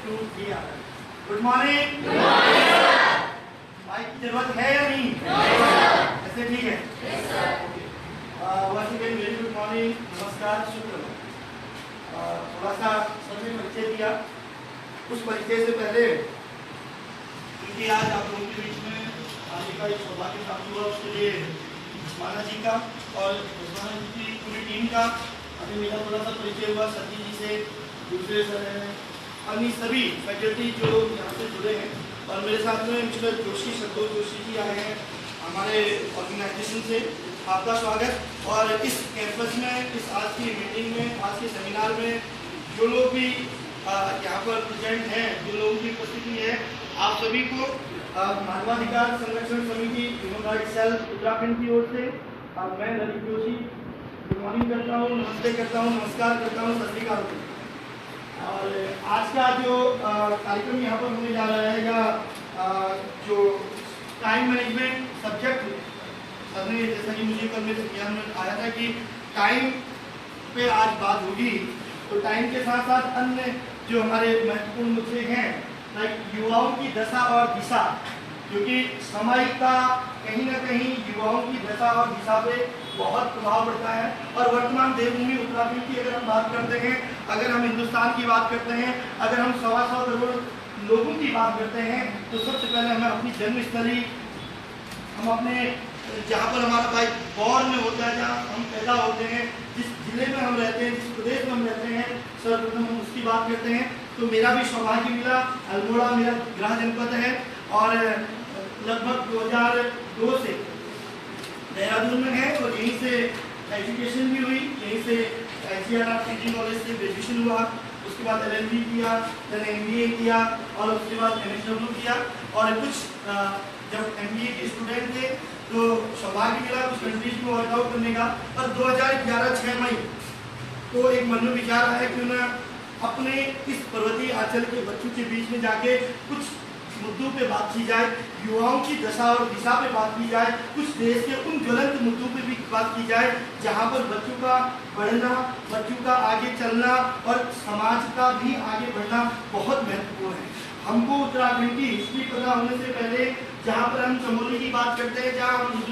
2 3 आ रहा है। Good morning. Mic की जरूरत है या नहीं? ऐसे ठीक है? Once again very good morning, नमस्कार, शुक्र। थोड़ा सा सबने परिचय दिया। उस परिचय से पहले क्योंकि आज आप लोगों के बीच में आने का एक सौभाग्य प्राप्त हुआ, उसके लिए उस्माना जी का और उस्माना जी की पूरी टीम का अभी मेरा थोड़ा सा परिचय हुआ। सती जी से, दूसरे सर हैं, अन्य सभी फैकल्टी जो यहाँ से जुड़े हैं, और मेरे साथ में मिस्टर जोशी, संतोष जोशी जी आए हैं हमारे ऑर्गेनाइजेशन से। आपका स्वागत। और इस कैंपस में, इस आज की मीटिंग में, आज के सेमिनार में जो लोग भी यहाँ पर प्रेजेंट हैं, जो लोगों की उपस्थिति है, आप सभी को मानवाधिकार संरक्षण समिति ह्यूमन राइट्स सेल उत्तराखंड की ओर से मैं ललित जोशी गुड मॉर्निंग करता हूँ, नमस्ते करता हूँ, नमस्कार करता हूँ, सत श्री अकाल। और आज का जो कार्यक्रम यहाँ पर होने जा रहा है, या जो टाइम मैनेजमेंट सब्जेक्ट सर ने, जैसा कि मुझे कल मेरे ज्ञान में आया था कि टाइम पे आज बात होगी, तो टाइम के साथ साथ अन्य जो हमारे महत्वपूर्ण मुद्दे हैं, लाइक युवाओं की दशा और दिशा, क्योंकि समय का कहीं ना कहीं युवाओं की दशा और दिशा पे बहुत प्रभाव पड़ता है। और वर्तमान देवभूमि उत्तराखंड की अगर हम बात करते हैं, अगर हम हिंदुस्तान की बात करते हैं, अगर हम 125 करोड़ लोगों की बात करते हैं, तो सबसे पहले हमें अपनी जन्मस्थली, हम अपने जहाँ पर हमारा भाई बॉर्न में होता है, जहाँ हम पैदा होते हैं, जिस जिले में हम रहते हैं, जिस प्रदेश में हम रहते हैं, सर्वप्रथम हम उसकी बात करते हैं। तो मेरा भी सौभाग्य मिला, अल्मोड़ा मेरा गृह जनपद है, और लगभग 2002 से देहरादून में है, और यहीं से एजुकेशन भी हुई, यहीं से ICAR टीचिंग कॉलेज से ग्रेजुएशन हुआ, उसके बाद LLB किया, then MBA किया, और उसके बाद MSW किया। और कुछ जब MBA के स्टूडेंट थे तो सौभाग्य मिला कुछ कंट्रीज में वर्कआउट करने का, और 2011 6 मई को एक मन में विचार आया क्यों ना अपने इस पर्वतीय आंचल के बच्चों के बीच में जाके कुछ मुद्दों पे बात की जाए, युवाओं की दशा और दिशा पे बात की जाए, कुछ देश के उन ज्वलंत मुद्दों पे भी बात की जाए जहाँ पर बच्चों का बढ़ना, बच्चों का आगे चलना और समाज का भी आगे बढ़ना बहुत महत्वपूर्ण है। हमको उत्तराखंड की हिस्ट्री पता होने से पहले, जहाँ पर हम चमोली की बात करते हैं, जहाँ हम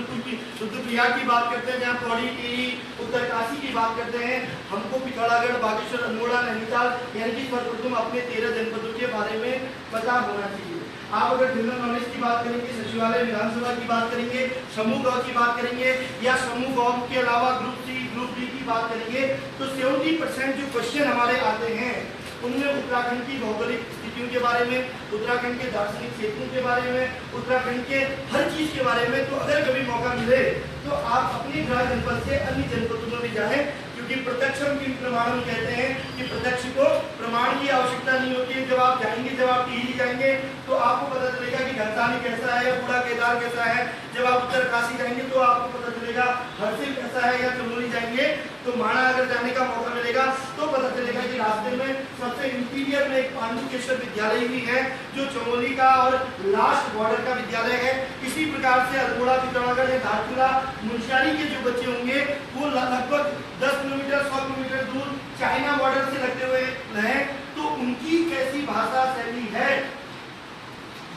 रुद्रप्रयाग की बात करते हैं, जहाँ पौड़ी, टिहरी, उत्तरकाशी की बात करते हैं, हमको पिथौरागढ़, बागेश्वर, अल्मोड़ा, नैनीताल, यानी कि सर्वप्रथम अपने 13 जनपदों के बारे में पता होना चाहिए। आप अगर जनरल नॉलेज की बात करेंगे, सचिवालय विधानसभा की बात करेंगे, समूह ग की बात करेंगे, या समूह ग के अलावा ग्रुप C, ग्रुप D की बात करेंगे, तो 70% जो क्वेश्चन हमारे आते हैं उनमें उत्तराखंड की भौगोलिक स्थितियों के बारे में, उत्तराखंड के दार्शनिक क्षेत्रों के बारे में, उत्तराखंड के हर चीज के बारे में। तो अगर कभी मौका मिले तो आप अपने गृह जनपद से अन्य जनपदों में भी जाएं, क्योंकि प्रत्यक्षम की प्रमाणम कहते हैं कि प्रत्यक्ष को प्रमाण की आवश्यकता नहीं होती है। जब आप जाएंगे, जब आप टिहरी जाएंगे तो आपको पता चलेगा कि घनसाली कैसा है, या बूढ़ा केदार कैसा है। जब आप उत्तरकाशी जाएंगे तो आपको पता चलेगा हरसिल कैसा है, या चमोली जाएंगे तो माणा अगर जाने का मौका मिलेगा तो पता चलेगा कि रास्ते में सबसे इंटीरियर में एक पांडुकेश्वर विद्यालय भी है, जो चमोली का और लास्ट बॉर्डर का विद्यालय है। इसी प्रकार से अल्मोड़ा, पिथौरागढ़ या धारचूला, मुंशियारी के जो बच्चे होंगे वो लगभग 10 किलोमीटर 100 किलोमीटर दूर चाइना बॉर्डर से लगते हुए हैं, तो उनकी कैसी भाषा शैली है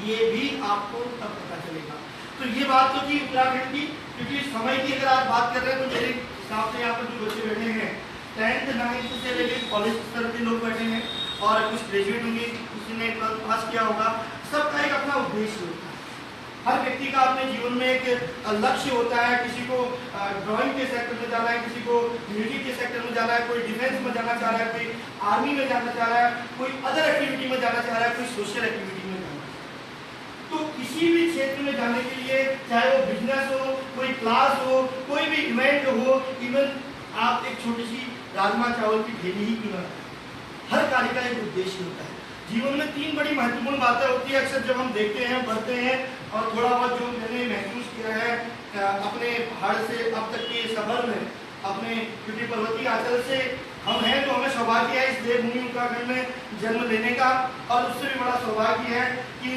ये भी आपको तब पता चलेगा। तो ये बात तो थी उत्तराखंड की। क्योंकि समय की अगर आप बात कर रहे हैं तो मेरे हिसाब से यहाँ पर जो बच्चे बैठे हैं 10th 9th से लेकर कॉलेज स्तर के लोग बैठे हैं, और कुछ ग्रेजुएट होंगे, किसी ने 12th पास किया होगा। सबका एक अपना उद्देश्य होता है, हर व्यक्ति का अपने जीवन में एक लक्ष्य होता है। किसी को ड्राइंग के सेक्टर में जाना है, किसी को म्यूजिक के सेक्टर में जाना है, कोई डिफेंस में जाना चाह रहा है, कोई आर्मी में जाना चाह रहा है, कोई अदर एक्टिविटी में जाना चाह रहा है, कोई सोशल एक्टिविटी में जाना। तो किसी भी क्षेत्र में जाने के लिए, चाहे वो बिजनेस हो, कोई क्लास हो, कोई भी इवेंट हो, इवन आप एक छोटी सी राजमा चावल की ठेली ही क्यों ना, हर कार्य का एक उद्देश्य होता है। जीवन में 3 बड़ी महत्वपूर्ण बातें होती है अक्सर जब हम देखते हैं, पढ़ते हैं, और थोड़ा बहुत जो मैंने महसूस किया है अपने पहाड़ से अब तक के सफर में, अपने क्योंकि पर्वतीय आंचल से हम हैं तो हमें सौभाग्य है इस देवभूमि उत्तराखंड में जन्म लेने का, और उससे भी बड़ा सौभाग्य है कि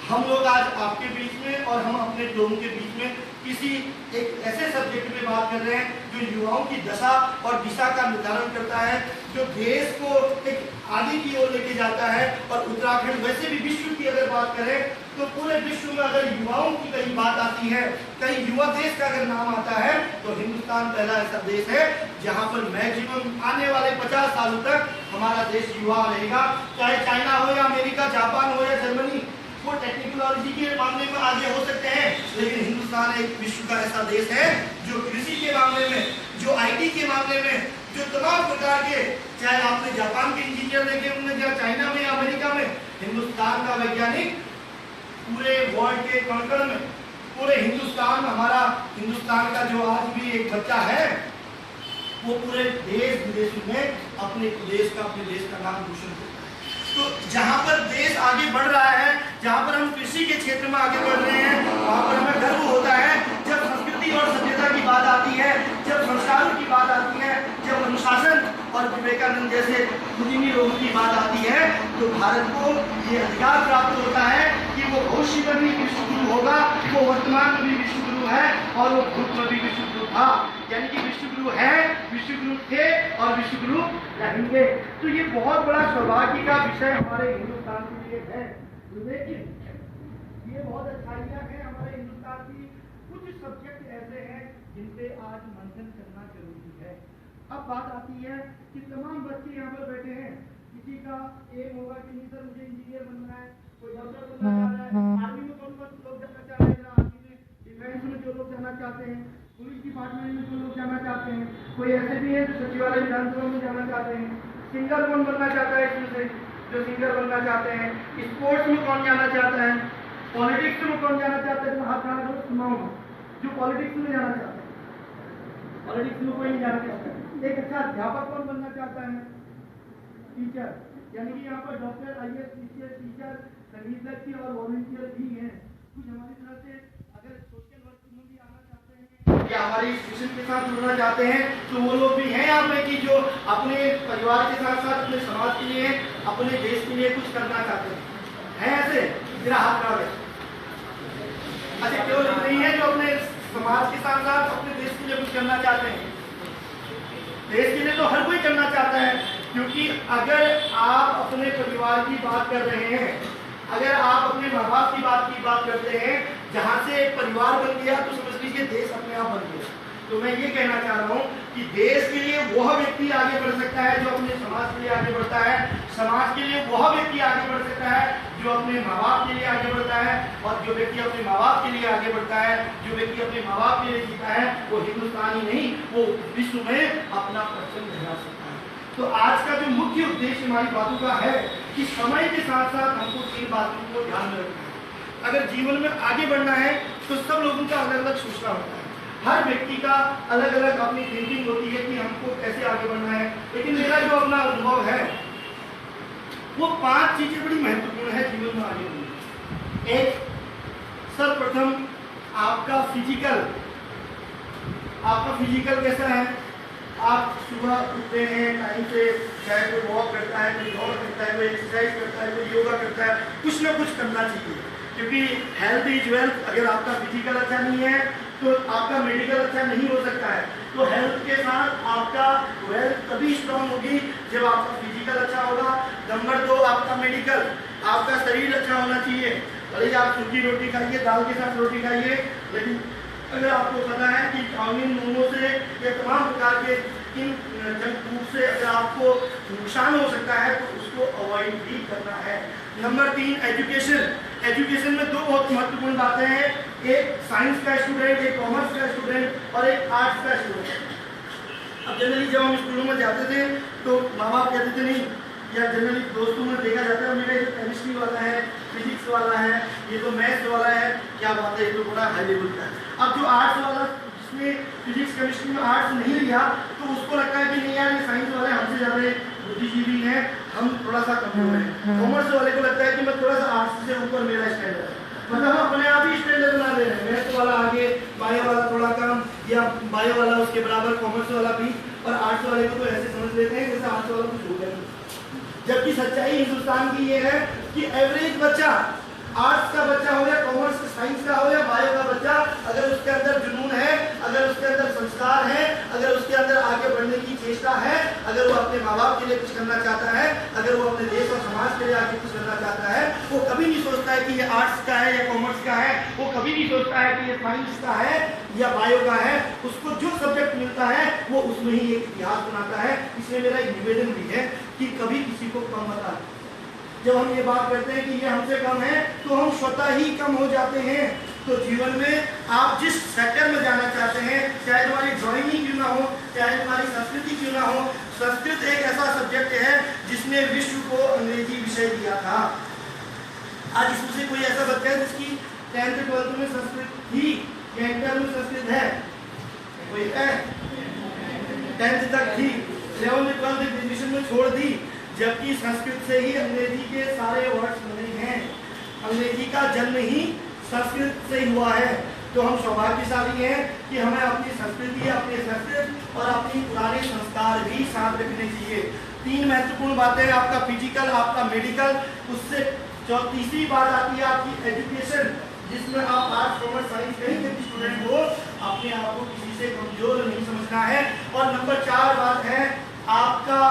हम लोग आज आपके बीच में और हम अपने लोगों के बीच में किसी एक ऐसे सब्जेक्ट पे बात कर रहे हैं जो युवाओं की दशा और दिशा का निर्धारण करता है, जो देश को एक आगे की ओर लेके जाता है। और उत्तराखंड वैसे भी विश्व की अगर बात करें तो पूरे विश्व में अगर युवाओं की कहीं बात आती है, कहीं युवा देश का अगर नाम आता है तो हिंदुस्तान पहला ऐसा देश है जहां पर मैक्सिमम आने वाले 50 सालों तक हमारा देश युवा रहेगा। चाहे चाइना हो या अमेरिका, जापान हो या जर्मनी, वो टेक्नोलॉजी के मामले में आगे हो सकते हैं, लेकिन हिंदुस्तान एक विश्व का ऐसा देश है जो कृषि के मामले में, जो आईटी के मामले में, जो तमाम प्रकार के, चाहे आपने जापान के इंजीनियर देखे होंगे या चाइना में या अमेरिका में, हिंदुस्तान का वैज्ञानिक पूरे वर्ल्ड के कण में, पूरे हिंदुस्तान, हमारा हिंदुस्तान का जो आज भी एक बच्चा है वो पूरे देश विदेश में अपने देश का नाम रोशन करता है। तो जहां पर देश आगे बढ़ रहा है, जहां पर हम कृषि के क्षेत्र में आगे बढ़ रहे हैं, वहां पर हमें गर्व होता है। जब संस्कृति और सभ्यता की बात आती है, जब संस्कारों की बात आती है, जब अनुशासन और विवेकानंद जैसे बुद्धिजीवी लोगों की बात आती है, तो भारत को ये अधिकार प्राप्त होता है कि वो भविष्य में भी विश्व गुरु होगा, वो वर्तमान में भी विश्व गुरु है और वो भूत में भी विश्व गुरु था। यानी कि विश्व गुरु है, विश्व गुरु थे और विश्व गुरु रहेंगे। तो ये बहुत बड़ा सौभाग्य का विषय हमारे हिंदुस्तान के लिए है। लेकिन ये बहुत अच्छाइयाँ हैं हमारे हिंदुस्तान की, कुछ सब्जेक्ट ऐसे हैं जिन पे आज मंथन करना जरूरी है। अब बात आती है कि तमाम बच्चे यहाँ पर बैठे हैं, किसी का एम होगा कि नहीं सर मुझे इंजीनियर बनना है, कोई डॉक्टर बनना चाह रहा है, आर्मी में कौन लोग जाना चाह रहे हैं, आर्मी में, डिफेंस में जो लोग जाना चाहते हैं, पुलिस डिपार्टमेंट में जो लोग जाना चाहते हैं, कोई ऐसे भी है जो सचिवालय विधानसभा में जाना चाहते हैं, सिंगर कौन बनना चाहता है, इसमें से जो सिंगर बनना चाहते हैं, स्पोर्ट्स में कौन जाना चाहता है, पॉलिटिक्स में कौन जाना चाहता है, तो हाथ खड़ा करो सुनाऊंगा, जो पॉलिटिक्स में जाना चाहता है। पॉलिटिक्स में कोई नहीं जाना चाहता है। एक अच्छा अध्यापक कौन बनना चाहता है, टीचर, यानी कि यहाँ पर डॉक्टर, IAS, PCS, टीचर, संगीतज्ञ और वॉलंटियर भी हैं। कुछ हमारी तरह से अगर सोशल वर्क में भी आना चाहते हैं या हमारी इंस्टीट्यूशन के साथ जुड़ना चाहते हैं तो वो लोग भी हैं यहाँ पे कि जो अपने परिवार के साथ साथ अपने समाज के लिए, अपने देश के लिए कुछ करना चाहते हैं ऐसे? मेरा हाथ खड़ा है। अच्छा, क्यों नहीं है जो अपने समाज के साथ साथ अपने देश के लिए कुछ करना चाहते हैं? देश के लिए तो हर कोई करना चाहता है, क्योंकि अगर आप अपने परिवार की बात कर रहे हैं, अगर आप अपने माँ बाप की बात करते हैं, जहाँ से परिवार बन गया तो समझ लीजिए देश अपने आप बन गया। तो मैं ये कहना चाह रहा हूँ कि देश के लिए वह व्यक्ति आगे बढ़ सकता है जो अपने समाज के लिए आगे बढ़ता है, समाज के लिए वह व्यक्ति आगे बढ़ सकता है जो अपने माँ बाप के लिए आगे बढ़ता है, और जो व्यक्ति अपने माँ बाप के लिए आगे बढ़ता है, जो व्यक्ति अपने माँ बाप के लिए जीता है, वो हिंदुस्तानी नहीं, वो विश्व में अपना परचम लहरा सकता है। तो आज का जो मुख्य उद्देश्य हमारी बातों का है कि समय के साथ साथ हमको 3 बातों को ध्यान में रखना है। अगर जीवन में आगे बढ़ना है तो सब लोगों का अलग अलग सोचना होता है, हर व्यक्ति का अलग अलग अपनी थिंकिंग होती है कि हमको कैसे आगे बढ़ना है। लेकिन मेरा जो अपना अनुभव है वो 5 चीजें बड़ी महत्वपूर्ण है जीवन में आगे बढ़ने। एक, सर्वप्रथम आपका फिजिकल कैसा है? आप सुबह उठते हैं टाइम से, चाहे कोई वॉक करता है, कोई दौड़ करता है, कोई एक्सरसाइज करता है, कोई योगा करता है, कुछ ना कुछ करना चाहिए, क्योंकि हेल्थ इज वेल्थ। अगर आपका फिजिकल अच्छा नहीं है तो आपका मेडिकल अच्छा नहीं हो सकता है। तो हेल्थ के साथ आपका वेल्थ तभी स्ट्रांग होगी जब आपका फिजिकल अच्छा होगा। नंबर 2, आपका मेडिकल, आपका शरीर अच्छा होना चाहिए। भले आप सूखी रोटी खाइए, दाल के साथ रोटी खाइए, लेकिन अगर आपको पता है कि चाउमीन, मोमो से या तमाम प्रकार के इन जंक फूड से अगर आपको नुकसान हो सकता है तो उसको अवॉइड भी करना है। नंबर 3, एजुकेशन में 2 बहुत महत्वपूर्ण बातें हैं, एक साइंस का स्टूडेंट, एक कॉमर्स का स्टूडेंट और एक आर्ट्स का स्टूडेंट। अब जनरली जब हम स्कूलों में जाते थे तो माँ बाप कहते थे नहीं, या जनरली दोस्तों में देखा जाता है मेरा ये केमिस्ट्री वाला है, फिजिक्स वाला है, ये तो मैथ्स वाला है, क्या बात है, ये तो बड़ा हाई लेवल का है। अब जो आर्ट्स वाला जिसमें फिजिक्स केमिस्ट्री में आर्ट्स नहीं लिया तो उसको लगता है कि नहीं यार ये साइंस वाले हमसे ज़्यादा बुद्धिजीवी हैं, हम थोड़ा सा कमजोर हैं। कॉमर्स वाले को लगता है कि मैं थोड़ा सा आर्ट्स से ऊपर मेरा स्टैंडर्ड है, मतलब हम अपने आप ही स्टैंडर्ड बना रहे हैं। मैथ्स वाला आगे, बायो वाला थोड़ा कम, या बायो वाला उसके बराबर, कॉमर्स वाला भी, और आर्ट्स वाले को तो ऐसे समझ लेते हैं जैसे आर्ट्स वाला कुछ हो गया। जबकि सच्चाई हिंदुस्तान की ये है कि एवरेज बच्चा आर्ट्स का बच्चा हो या कॉमर्स साइंस का हो या बायो का बच्चा, अगर उसके अंदर जुनून है, अगर उसके अंदर संस्कार है, अगर उसके अंदर आगे बढ़ने की चेष्टा है, अगर वो अपने माँ बाप के लिए कुछ करना चाहता है, अगर वो अपने देश और समाज के लिए आगे कुछ करना चाहता है, वो कभी नहीं सोचता है कि ये आर्ट्स का है या कॉमर्स का है, वो कभी नहीं सोचता है कि ये साइंस का है या बायो का है। उसको जो सब्जेक्ट मिलता है वो उसमें ही एक इतिहास बनाता है। इसलिए मेरा एक निवेदन भी है कि कभी किसी को कम मत आना। जब हम ये बात करते हैं कि ये हमसे कम है तो हम स्वतः ही कम हो जाते हैं। तो जीवन में आप जिस सेक्टर में जाना चाहते हैं, चाहे तुम्हारी ड्राइंग ही क्यों ना हो, चाहे तुम्हारी संस्कृति क्यों ना हो, संस्कृत एक ऐसा सब्जेक्ट है जिसने विश्व को अंग्रेजी विषय दिया था। आज इसमें से कोई ऐसा बच्चा है जिसकी 10th 12th में संस्कृत थी या इंटर में संस्कृत है? कोई है? 10th तक थी, 11th 12th ग्रेजुएशन में छोड़ दी, जबकि संस्कृत से ही अंग्रेजी के सारे वर्ड्स बने हैं। अंग्रेजी का जन्म ही संस्कृत से हुआ है। तो हम सौभाग्यशाली हैं कि हमें अपनी संस्कृति, अपने संस्कृत और अपनी पुराने संस्कार भी साथ रखने चाहिए। 3 महत्वपूर्ण बातें, आपका फिजिकल, आपका मेडिकल, उससे तीसरी बात आती है आपकी एजुकेशन, जिसमें आप आर्ट्स कॉमर्स साइंस कहीं के भी स्टूडेंट हो, अपने आप को किसी से कमजोर नहीं समझना है। और नंबर 4 बात है आपका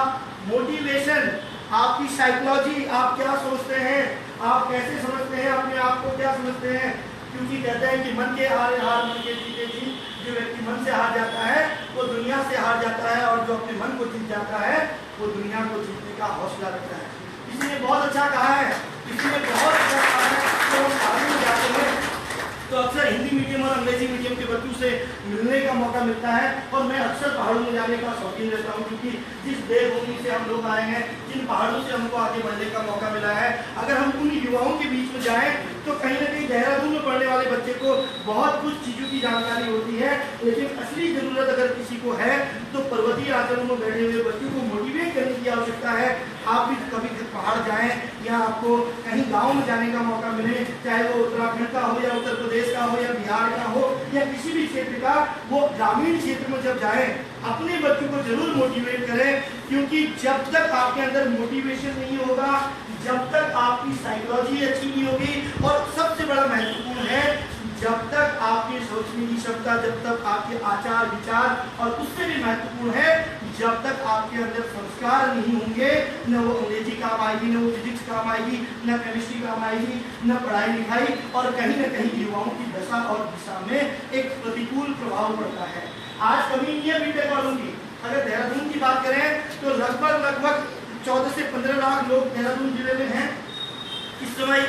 मोटिवेशन, आपकी साइकोलॉजी, आप क्या सोचते हैं, आप कैसे समझते हैं अपने आप को, क्या समझते हैं। क्योंकि कहते हैं कि मन के हारे हार, मन के जीते जीत। जो व्यक्ति मन से हार जाता है वो दुनिया से हार जाता है, और जो अपने मन को जीत जाता है वो दुनिया को जीतने का हौसला रखता है। किसी ने बहुत अच्छा कहा है, किसी ने बहुत अच्छा कहा है। तो हम पढ़ने में जाते हैं तो अक्सर हिंदी मीडियम और अंग्रेजी मीडियम के बच्चों से मिलने का मौका मिलता है, और मैं अक्सर पहाड़ों में जाने का शौकीन रहता हूँ, क्योंकि जिस देवभूमि से हम लोग आए हैं, जिन पहाड़ों से हमको आगे बढ़ने का मौका मिला है, अगर हम उन युवाओं के बीच में जाएं तो कहीं ना कहीं देहरादून में पढ़ने वाले बच्चे को बहुत कुछ चीज़ों की जानकारी होती है, लेकिन असली ज़रूरत अगर किसी को है तो पर्वतीय आंचलों में बैठे हुए बच्चों को मोटिवेट करने की आवश्यकता है। आप भी कभी पहाड़ जाएं या आपको कहीं गांव में जाने का मौका मिले, चाहे वो उत्तराखंड का हो या उत्तर प्रदेश का हो या बिहार का हो या किसी भी क्षेत्र का, वो ग्रामीण क्षेत्र में जब जाएं अपने बच्चों को जरूर मोटिवेट करें, क्योंकि जब तक आपके अंदर मोटिवेशन नहीं होगा, जब तक आपकी साइकोलॉजी अच्छी नहीं होगी, और सबसे बड़ा महत्वपूर्ण है जब तक आपकी सोचने की क्षमता, जब तक आपके आचार विचार, और उससे भी महत्वपूर्ण है जब तक आपके अंदर संस्कार नहीं होंगे, न वो अंग्रेजी काम आएगी, न वो फिजिक्स काम आएगी, न केमिस्ट्री काम आएगी, न पढ़ाई लिखाई, और कहीं न कहीं युवाओं की दशा और दिशा में एक प्रतिकूल प्रभाव पड़ता है। आज कमी नहीं है बीटेक वालों की। अगर देहरादून की बात करें तो लगभग 14 से 15 लाख लोग देहरादून जिले में हैं इस समय,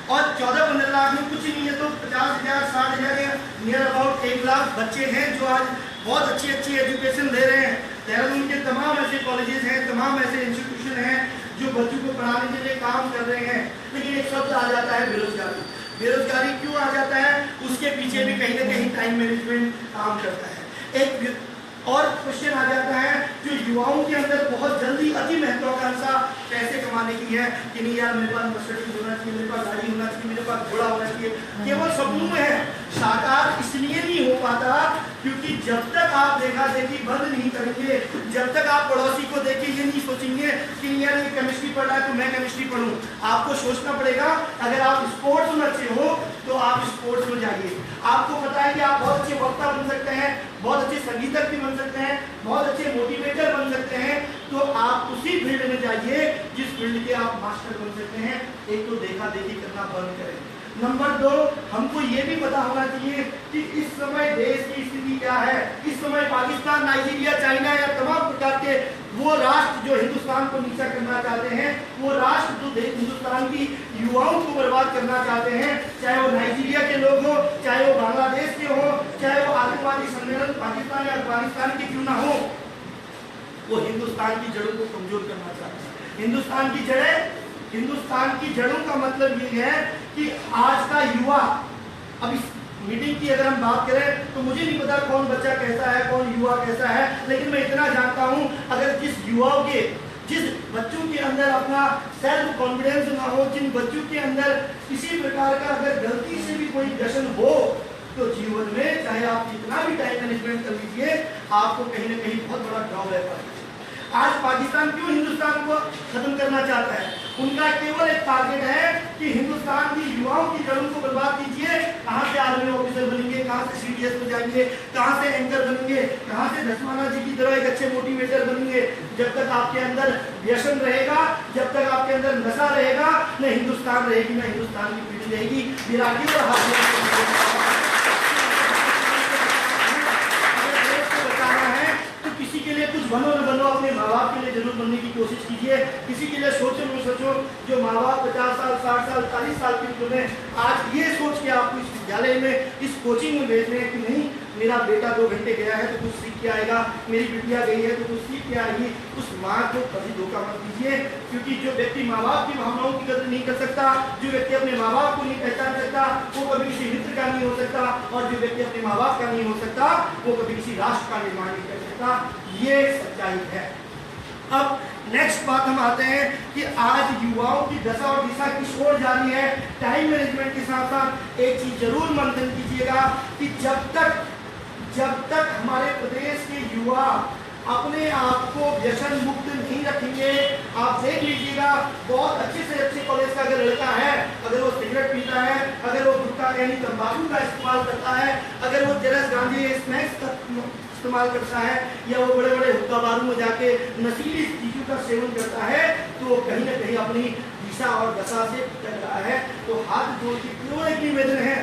और 14-15 लाख में कुछ नहीं है तो 50,000 60,000 नियर अबाउट 1 लाख बच्चे हैं जो आज बहुत अच्छी एजुकेशन दे रहे हैं। देहरादून के तमाम ऐसे कॉलेजेस हैं, तमाम ऐसे इंस्टीट्यूशन हैं जो बच्चों को पढ़ाने के लिए काम कर रहे हैं, लेकिन एक शब्द आ जाता है बेरोजगारी। बेरोजगारी क्यों आ जाता है? उसके पीछे भी कहीं ना कहीं टाइम मैनेजमेंट काम करता है। एक और क्वेश्चन आ जाता है जो युवाओं के अंदर बहुत जल्दी अति महत्वाकांक्षा पैसे कमाने की है कि नहीं यार मेरे पास मर्सिडीज होना चाहिए, मेरे पास गाड़ी होना चाहिए, मेरे पास घोड़ा होना चाहिए, केवल सपनों में है। साकार इसलिए नहीं हो पाता क्योंकि जब तक आप देखा देखी बंद नहीं करेंगे, जब तक आप पड़ोसी को देखे ये नहीं सोचेंगे कि यार ये केमिस्ट्री पढ़ रहा है तो मैं केमिस्ट्री पढ़ूं। आपको सोचना पड़ेगा, अगर आप स्पोर्ट्स में अच्छे हो तो आप स्पोर्ट्स में जाइए। आपको पता है कि आप बहुत अच्छे वक्ता बन सकते हैं, बहुत अच्छे संगीतज्ञ बन सकते हैं, बहुत अच्छे मोटिवेटर बन सकते हैं, तो आप उसी फील्ड में जाइए जिस फील्ड के आप मास्टर बन सकते हैं। एक तो देखा देखी करना बंद करें। नंबर 2, हमको ये भी पता होना चाहिए कि इस समय देश की स्थिति क्या है। इस समय पाकिस्तान, नाइजीरिया, चाइना या तमाम प्रकार के वो राष्ट्र जो हिंदुस्तान को नीचा करना चाहते हैं, वो राष्ट्र जो हिंदुस्तान की युवाओं को बर्बाद करना चाहते हैं, चाहे वो नाइजीरिया के लोग हो, चाहे वो बांग्लादेश के हो, चाहे वो आतंकवादी सम्मेलन पाकिस्तान या अफगानिस्तान के क्यों ना हो, वो हिंदुस्तान की जड़ों को कमजोर करना चाहते हैं। हिंदुस्तान की जड़ों का मतलब ये है कि आज का युवा, अब इस मीटिंग की अगर हम बात करें तो मुझे नहीं पता कौन बच्चा कैसा है, कौन युवा कैसा है, लेकिन मैं इतना जानता हूं अगर जिस बच्चों के अंदर अपना सेल्फ कॉन्फिडेंस ना हो, जिन बच्चों के अंदर किसी प्रकार का अगर गलती से भी कोई दर्शन हो, तो जीवन में चाहे आप जितना भी टाइम मैनेजमेंट कर लीजिए, आपको कहीं ना कहीं बहुत बड़ा ड्रॉबैक है। आज पाकिस्तान क्यों हिंदुस्तान को खत्म करना चाहता है? उनका केवल एक टारगेट है कि हिंदुस्तान की युवाओं की जड़ों को बर्बाद कीजिए। कहाँ से आर्मी ऑफिसर बनेंगे, कहाँ से सीडीएस में जाएंगे, कहाँ से एंकर बनेंगे, कहाँ से धसमाना जी की तरह एक अच्छे मोटिवेटर बनेंगे। जब तक आपके अंदर व्यसन रहेगा, जब तक आपके अंदर नशा रहेगा, न हिंदुस्तान रहेगी, न हिंदुस्तान की पीढ़ी रहेगी। विरागी और बचाना है तो किसी के लिए कुछ बनो न बनो, अपने माँ बाप के लिए जरूर बनने की कोशिश कीजिए। किसी के लिए सोचो न सोचो, जो माँ बाप 50 साल 60 साल 40 साल की उम्र में आज ये सोच के आपको इस विद्यालय में, इस कोचिंग में भेज रहे हैं कि नहीं मेरा बेटा 2 घंटे गया है तो कुछ सीख के आएगा, मेरी बिटिया गई है तो कुछ सीख के आएगी, उस माँ को कभी धोखा मत दीजिए। क्योंकि जो व्यक्ति माँ बाप की भावनाओं की कदर नहीं कर सकता, जो व्यक्ति अपने माँ बाप को नहीं पहचान सकता, वो कभी किसी मित्र का नहीं हो सकता, और जो व्यक्ति अपने माँ बाप का नहीं हो सकता, वो कभी किसी राष्ट्र का निर्माण नहीं कर सकता। ये सच्चाई है। अब नेक्स्ट बात हम आते हैं कि आज युवाओं की दशा और दिशा किस ओर जा रही है। टाइम मैनेजमेंट के साथ साथ एक चीज जरूर मंथन कीजिएगा कि जब तक हमारे प्रदेश के युवा अपने आप को व्यसन मुक्त नहीं रखेंगे, आप देख लीजिएगा बहुत अच्छे से अच्छे कॉलेज का अगर लड़का है, अगर वो सिगरेट पीता है, अगर वो गुटखा यानी तंबाकू का इस्तेमाल करता है, अगर वो जरस गांधी स्नैक्स का इस्तेमाल करता है, या वो बड़े बड़े हुक्का बारू में जाके नशीली चीजों का सेवन करता है, तो कहीं ना कहीं अपनी दिशा और दशा से चल रहा है। तो हाथ जोड़ के क्यों एक निवेदन है,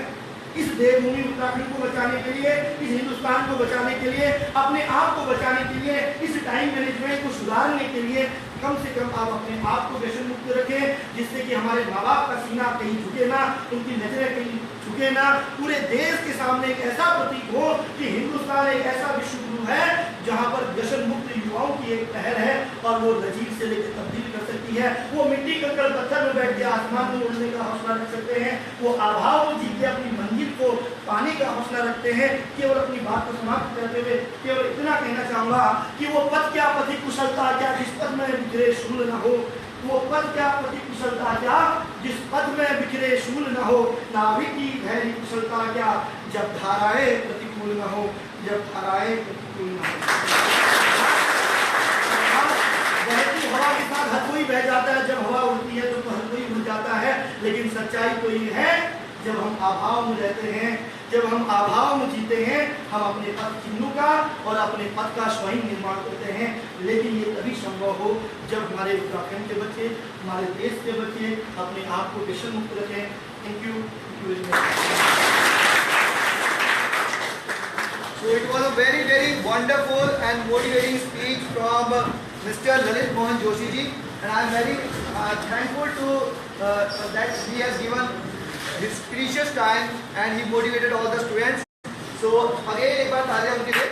इस देवभूमि उत्तराखंड को बचाने के लिए, इस हिंदुस्तान को बचाने के लिए, अपने आप को बचाने के लिए, इस टाइम मैनेजमेंट को सुधारने के लिए कम से कम आप अपने आप को व्यसन मुक्त रखें, जिससे कि हमारे माँ बाप का सीना कहीं झुके ना, उनकी नजरें कहीं झुके ना। पूरे देश के सामने एक ऐसा प्रतीक हो कि हिंदुस्तान एक ऐसा विश्व गुरु है जहाँ पर व्यसन मुक्त युवाओं की एक पहल है, और वो नजीब से लेकर तब्दील कर सकती है। वो मिट्टी कंकड़ पत्थर में बैठ के आसमान में उड़ने का हौसला रख सकते हैं, वो अभाव में जीत के अपनी मंजिल को पाने का हौसला रखते हैं। केवल अपनी बात को समाप्त करते हुए केवल इतना कहना चाहूंगा कि वो पद क्या पति कुशलता क्या जिस पद में बिखरे शूल न हो, वो पद क्या पति कुशलता क्या जिस पद में बिखरे शूल न हो, नाविक की धैर्य कुशलता क्या जब धाराएं प्रतिकूल न हो, जब धाराएं प्रतिकूल न हो। बहती हवा के साथ हर कोई बह जाता है, जब हवा उड़ती है तो हर कोई उड़ जाता है, लेकिन सच्चाई तो ये है जब हम अभाव में रहते हैं, जब हम अभाव में जीते हैं, हम अपने पद चिन्हों का और अपने पद का स्वयं निर्माण करते हैं। लेकिन ये तभी संभव हो जब हमारे उत्तराखंड के बच्चे, हमारे देश के बच्चे अपने आप को व्यसन मुक्त रखें। Thank you very much. So it was a very wonderful and motivating speech from Mr. Lalit Mohan Joshi ji, and I am very thankful to that he has given his precious time and he motivated all the students. So again एक बार तालियां उनके लिए।